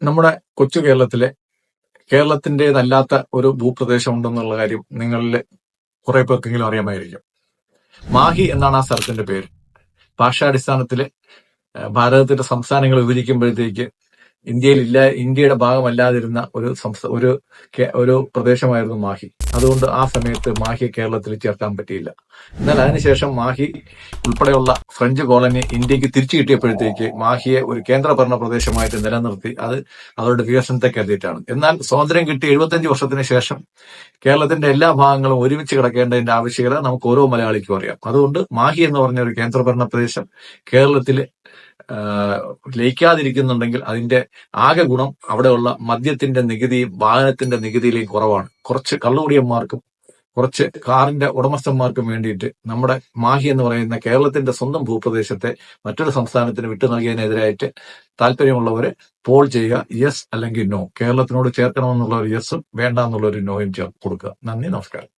നമ്മുടെ കൊച്ചു കേരളത്തിന്റേതല്ലാത്ത ഒരു ഭൂപ്രദേശം ഉണ്ടെന്നുള്ള കാര്യം നിങ്ങളിൽ കുറെ പേർക്കെങ്കിലും അറിയാമായിരിക്കും. മാഹി എന്നാണ് ആ സ്ഥലത്തിന്റെ പേര്. ഭാഷാടിസ്ഥാനത്തില് ഭാരതത്തിന്റെ സംസ്ഥാനങ്ങൾ വിഭജിക്കുമ്പോഴത്തേക്ക് ഇന്ത്യയുടെ ഭാഗമല്ലാതിരുന്ന ഒരു പ്രദേശമായിരുന്നു മാഹി. അതുകൊണ്ട് ആ സമയത്ത് മാഹിയെ കേരളത്തിൽ ചേർക്കാൻ പറ്റിയില്ല. എന്നാൽ അതിനുശേഷം മാഹി ഉൾപ്പെടെയുള്ള ഫ്രഞ്ച് കോളനി ഇന്ത്യക്ക് തിരിച്ചു കിട്ടിയപ്പോഴത്തേക്ക് മാഹിയെ ഒരു കേന്ദ്രഭരണ പ്രദേശമായിട്ട് നിലനിർത്തി അത് അവരുടെ വികസനത്തെ കരുതിയിട്ടാണ്. എന്നാൽ സ്വാതന്ത്ര്യം കിട്ടി 75 വർഷത്തിന് ശേഷം കേരളത്തിന്റെ എല്ലാ ഭാഗങ്ങളും ഒരുമിച്ച് കിടക്കേണ്ടതിന്റെ ആവശ്യകത നമുക്ക് ഓരോ മലയാളിക്കും അറിയാം. അതുകൊണ്ട് മാഹി എന്ന് പറഞ്ഞ ഒരു കേന്ദ്രഭരണ പ്രദേശം കേരളത്തിൽ ലയിക്കാതിരിക്കുന്നുണ്ടെങ്കിൽ അതിന്റെ ആകെ ഗുണം അവിടെയുള്ള മദ്യത്തിന്റെ നികുതിയും വാഹനത്തിന്റെ നികുതിയിലെയും കുറവാണ്. കുറച്ച് കള്ളുകുടിയന്മാർക്കും കുറച്ച് കാറിന്റെ ഉടമസ്ഥന്മാർക്കും വേണ്ടിയിട്ട് നമ്മുടെ മാഹി എന്ന് പറയുന്ന കേരളത്തിന്റെ സ്വന്തം ഭൂപ്രദേശത്തെ മറ്റൊരു സംസ്ഥാനത്തിന് വിട്ടു നൽകിയതിനെതിരായിട്ട് താല്പര്യമുള്ളവര് പോൾ ചെയ്യുക, യെസ് അല്ലെങ്കിൽ നോ. കേരളത്തിനോട് ചേർക്കണമെന്നുള്ള ഒരു യെസും വേണ്ട എന്നുള്ള ഒരു നോയും കൊടുക്കുക. നന്ദി, നമസ്കാരം.